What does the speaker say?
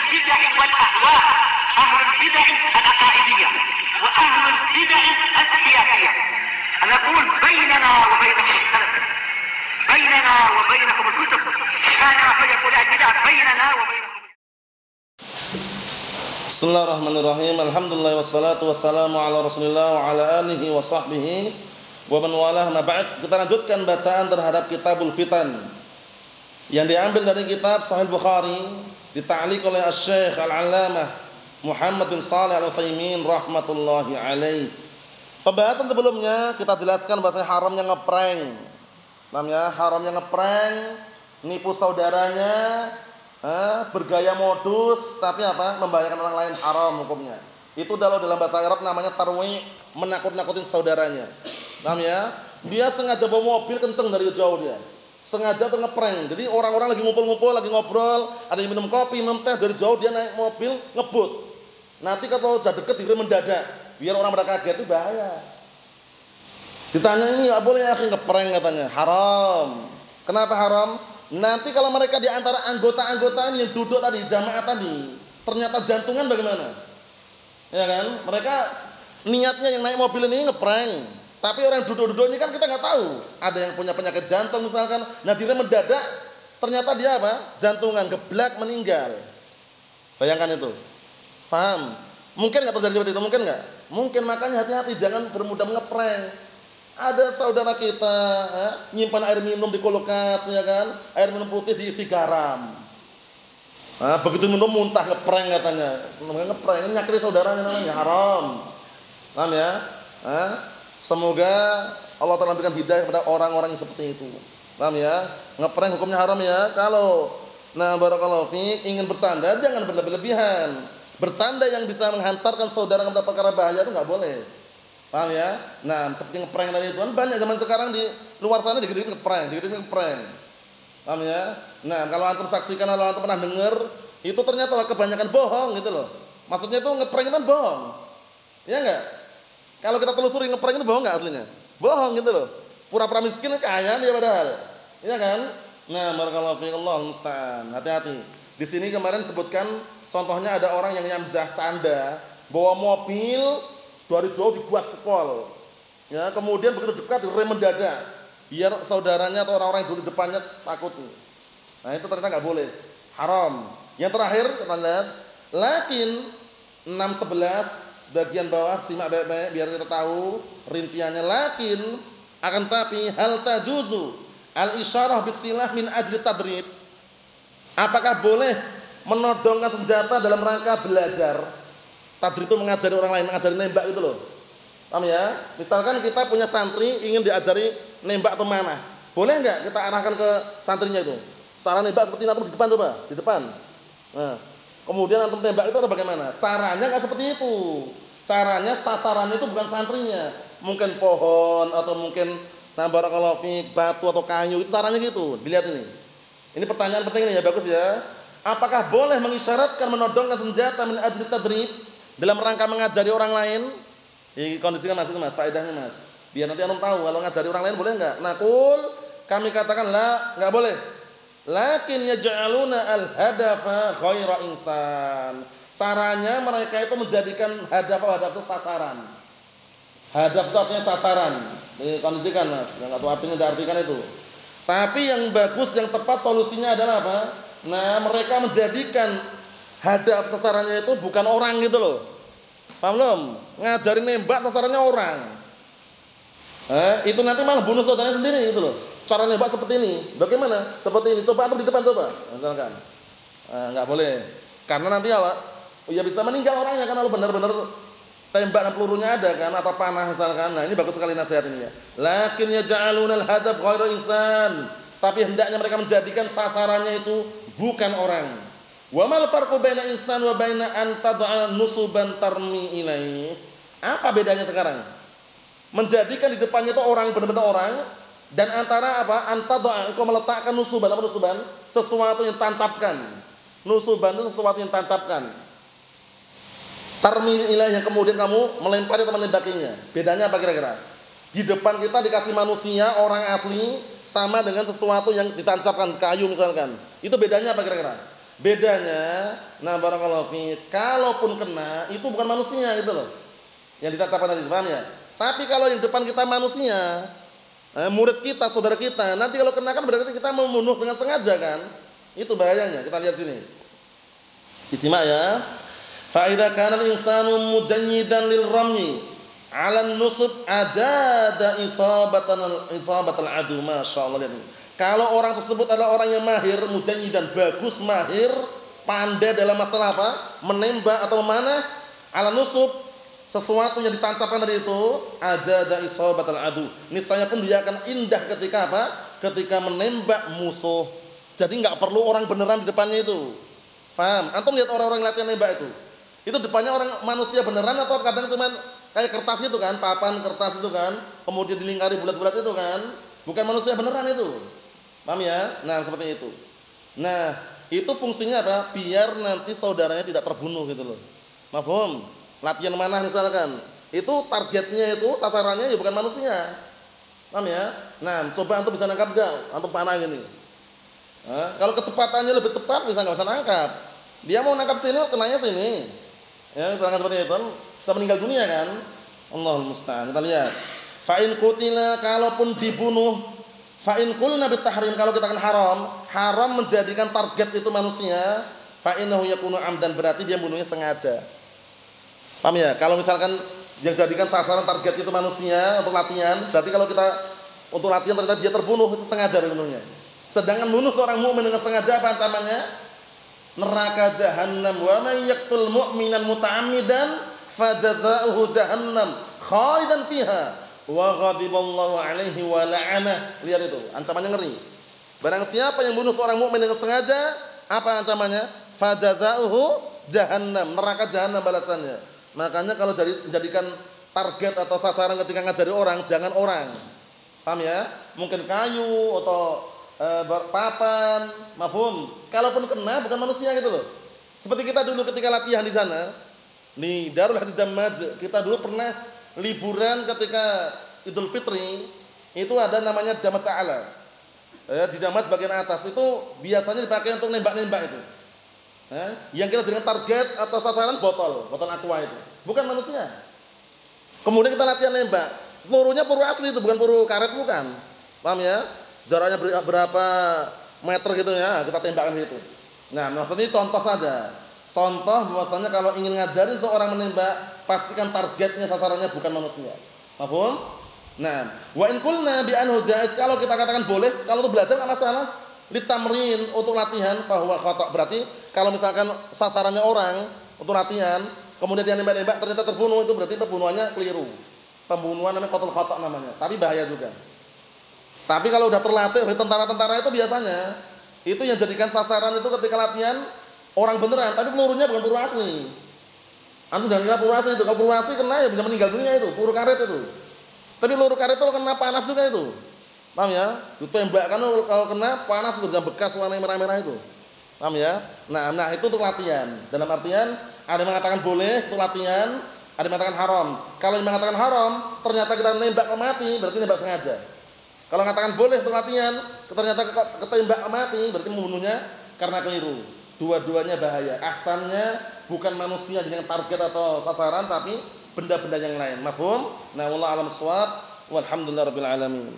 البدع والأهواء، أهل البدع العقائدية وأهل البدع السياسية. أنا أقول بيننا وبينكم السلف، بيننا وبينكم الكتب، كان فيقول البدع بيننا وبينكم. Bismillahirrahmanirrahim. Alhamdulillah wassalatu wassalamu ala Rasulillah wa ala alihi wa sahbihi wa man walah. Ma ba'd. Kita lanjutkan bacaan terhadap Kitabul Fitan yang diambil dari kitab Sahih Bukhari, dita'liq oleh Asy-Syaikh Al-'Allamah Muhammad bin Shalih Al-Utsaimin rahmatullahi alaih. Pembahasan sebelumnya kita jelaskan bahasa haramnya ngeprank. Namanya haramnya ngeprank, nipu saudaranya, bergaya modus, tapi apa? Membahayakan orang lain, haram hukumnya. Itu dalam bahasa Arab namanya tarwi', menakut-nakutin saudaranya. Paham ya? Dia sengaja bawa mobil kenceng dari jauh dia. Sengaja tuh ngeprank. Jadi orang-orang lagi ngumpul-ngumpul, lagi ngobrol, ada yang minum kopi, minum teh, dari jauh dia naik mobil ngebut. Nanti kalau udah deket direm mendadak, biar orang pada kaget, itu bahaya. Ditanya ini enggak boleh ya ngeprank katanya. Haram. Kenapa haram? Nanti kalau mereka di antara anggota-anggota ini yang duduk tadi, jamaah tadi, ternyata jantungan bagaimana? Ya kan? Mereka niatnya yang naik mobil ini ngeprank. Tapi orang duduk-duduk ini kan kita nggak tahu. Ada yang punya penyakit jantung misalkan. Nah dia mendadak, ternyata dia apa? Jantungan, geblak, meninggal. Bayangkan itu. Paham? Mungkin nggak terjadi seperti itu? Mungkin nggak? Mungkin, makanya hati-hati, jangan bermudah ngeprank. Ada saudara kita nyimpan air minum di kulkas, ya kan? Air minum putih diisi garam. Begitu minum muntah, ngeprank katanya. Ngeprank, nyakiti saudaranya, namanya haram. Paham ya? Semoga Allah Ta'ala memberikan hidayah kepada orang-orang yang seperti itu. Paham ya? Ngeprank hukumnya haram ya. Kalau barakallahu fiik, ingin bercanda jangan berlebihan. Bercanda yang bisa menghantarkan saudara kepada perkara bahaya itu enggak boleh. Paham ya? Nah, seperti ngeprank tadi itu kan banyak zaman sekarang di luar sana dikit-dikit ngeprank, dikit-dikit ngeprank. Paham ya? Nah, kalau antum saksikan, kalau antum pernah dengar, itu ternyata kebanyakan bohong gitu loh. Maksudnya itu ngeprank itu kan bohong. Ya enggak? Kalau kita telusuri ngeprank itu bohong enggak aslinya? Bohong gitu loh. Pura-pura miskin kaya dia padahal. Iya kan? Nah, barakallahu fiik, Allahul musta'an. Hati-hati. Di sini kemarin sebutkan contohnya ada orang yang nyamzah canda, bawa mobil dari jauh dibuat spol, ya, kemudian begitu dekat direm mendadak, biar saudaranya atau orang-orang yang dulu di depannya takut. Nah itu ternyata nggak boleh, haram. Yang terakhir kita lihat, lakin 611 bagian bawah, simak baik-baik biar kita tahu rinciannya. Lakin akan tapi hal tajuzu al isyarah bisilah min ajli tadrib. Apakah boleh menodongkan senjata dalam rangka belajar? Tadrib itu mengajari orang lain, mengajari nembak gitu loh. Paham ya? Misalkan kita punya santri ingin diajari nembak atau mana, boleh enggak kita arahkan ke santrinya itu? Cara nembak seperti antum di depan coba, di depan. Nah, kemudian antum tembak itu ada bagaimana? Caranya enggak seperti itu. Caranya sasarannya itu bukan santrinya, mungkin pohon atau mungkin barakallahu fiik batu atau kayu, itu caranya gitu. Dilihat ini. Ini pertanyaan penting ini ya, bagus ya. Apakah boleh mengisyaratkan menodongkan senjata min ajli tadrib dalam rangka mengajari orang lain? Kondisikan mas itu mas, faedahnya mas. Biar nanti antum tahu kalau ngajari orang lain boleh enggak? Naqul, kami katakan la, enggak boleh. Lakin yaj'aluna al-hadafa ghaira insan. Caranya mereka itu menjadikan hadaf itu sasaran. Hadaf itu artinya sasaran. Kondisikan mas, enggak tahu artinya, enggak artikan itu. Tapi yang bagus, yang tepat solusinya adalah apa? Nah, mereka menjadikan hadaf sasarannya itu bukan orang gitu loh. Paham belum? Ngajarin nembak sasarannya orang. Itu nanti malah bunuh saudaranya sendiri gitu loh. Cara nembak seperti ini. Bagaimana? Seperti ini. Coba antum di depan coba. Misalkan. Enggak boleh. Karena nanti apa? Ya bisa meninggal orangnya kan kalau benar-benar tembak dan pelurunya ada kan, atau panah misalkan. Nah, ini bagus sekali nasihat ini ya. Lakin yaj'aluna al-hadaf ghairu insan. Tapi hendaknya mereka menjadikan sasarannya itu bukan orang. Wa mal farqu baina insan wa baina an tad'a nusuban tarmi ilaihi? Apa bedanya sekarang? Menjadikan di depannya itu orang, benar-benar orang, dan antara apa? An tad'a, engkau meletakkan nusuban, apa nusuban? Sesuatu yang tancapkan. Nusuban itu sesuatu yang tancapkan. Tarmi ilaihi, yang kemudian kamu melempari atau menembakinya. Bedanya apa kira-kira? Di depan kita dikasih manusia, orang asli, sama dengan sesuatu yang ditancapkan, kayu misalkan. Itu bedanya apa kira-kira? Bedanya, nah barakallahu fi, kalaupun kena itu bukan manusia gitu loh. Yang ditancapkan tadi, paham ya? Tapi kalau yang depan kita manusia, murid kita, saudara kita, nanti kalau kena kan berarti kita membunuh dengan sengaja kan? Itu bahayanya. Kita lihat sini. Disimak ya. Fa idza kana al-insanu mujayyidan lil ramyi 'ala an-nusb ajada isabatal adu. Masyaallah, lihat ini. Kalau orang tersebut adalah orang yang mahir, mujayyidan, bagus, mahir, pandai dalam masalah apa? Menembak atau memanah, 'ala nusub, sesuatu yang ditancapkan tadi itu, ajada isabatal adu. Niscaya pun dia akan indah ketika apa? Ketika menembak musuh. Jadi enggak perlu orang beneran di depannya itu. Paham? Antum lihat orang-orang latihan nembak itu. Itu depannya orang manusia beneran atau kadang cuma kayak kertas gitu kan, papan kertas itu kan, kemudian dilingkari bulat-bulat itu kan. Bukan manusia beneran itu. Paham ya? Nah, seperti itu. Nah, itu fungsinya apa? Biar nanti saudaranya tidak terbunuh gitu loh. Mafhum? Latihan manah misalkan. Itu targetnya itu, sasarannya ya bukan manusia. Paham ya? Nah, coba antum bisa nangkap enggak? Antum panah gini. Kalau kecepatannya lebih cepat bisa enggak bisa nangkap. Dia mau nangkap sini, kenanya sini. Ya, misalkan seperti itu, bisa meninggal dunia kan? Allahul musta'an. Kita lihat. Fa in qutila, kalaupun dibunuh, fa in qulna bitahrim, kalau kita kan haram menjadikan target itu manusia, fa innahu yakunu amdan, berarti dia bunuhnya sengaja. Paham ya? Kalau misalkan yang jadikan sasaran target itu manusia untuk latihan, berarti kalau kita untuk latihan ternyata dia terbunuh, itu sengaja bunuhnya. Sedangkan bunuh seorang mukmin dengan sengaja apa ancamannya? Neraka jahannam. Wa may yaqtul mu'minan muta'ammidan fajazaohu jahannam khalidan fiha wa ghadiballahu alaihi wa la'anah. Lihat itu, ancamannya ngeri. Barang siapa yang bunuh seorang mukmin dengan sengaja, apa ancamannya? Fajazaohu jahannam, neraka jahannam balasannya. Makanya kalau jadikan target atau sasaran ketika ngajari orang, jangan orang. Paham ya? Mungkin kayu atau papan, mafhum. Kalaupun kena bukan manusia gitu loh. Seperti kita dulu ketika latihan di sana, di Darul Haji Damaj, kita dulu pernah liburan ketika Idul Fitri, itu ada namanya Damas A'la. Di Damas bagian atas itu biasanya dipakai untuk nembak-nembak itu. Yang kita jadikan target atau sasaran botol aqua itu, bukan manusia. Kemudian kita latihan nembak. Pelurunya peluru asli itu, bukan peluru karet, bukan. Paham ya? Jaraknya berapa meter gitu ya, kita tembakkan situ. Nah, maksudnya contoh saja. Contoh bahwasanya kalau ingin ngajarin seorang menembak, pastikan targetnya, sasarannya bukan manusia. Paham? Nah, wa in qulna bi anhu jaiz, kalau kita katakan boleh, kalau untuk belajar enggak masalah. Litamrin, untuk latihan, bahwa khata', berarti kalau misalkan sasarannya orang untuk latihan, kemudian dia nembak-nembak ternyata terbunuh, itu berarti pembunuhannya keliru. Pembunuhan namanya qatul khata' namanya, tapi bahaya juga. Tapi kalau udah terlatih oleh tentara-tentara itu biasanya itu yang jadikan sasaran itu ketika latihan orang beneran, tapi pelurunya bukan peluru asli. Antum jangan kira peluru asli itu, kalau peluru asli kena ya bisa meninggal dunia itu, peluru karet itu. Tapi peluru karet itu kena panas juga itu. Paham ya? Ditembakkan kalau kena panas itu bisa bekas warna merah-merah itu. Paham ya? Nah itu untuk latihan. Dalam artian ada yang mengatakan boleh untuk latihan, ada yang mengatakan haram. Kalau yang mengatakan haram, ternyata kita nembak mati, berarti nembak sengaja. Kalau mengatakan boleh untuk latihan, ternyata ketembak mati, berarti membunuhnya karena keliru. Dua-duanya bahaya. Ahsannya bukan manusia dengan target atau sasaran, tapi benda-benda yang lain. Mafhum? Nah, wallahu a'lam bissawab. Walhamdulillahirabbil alamin.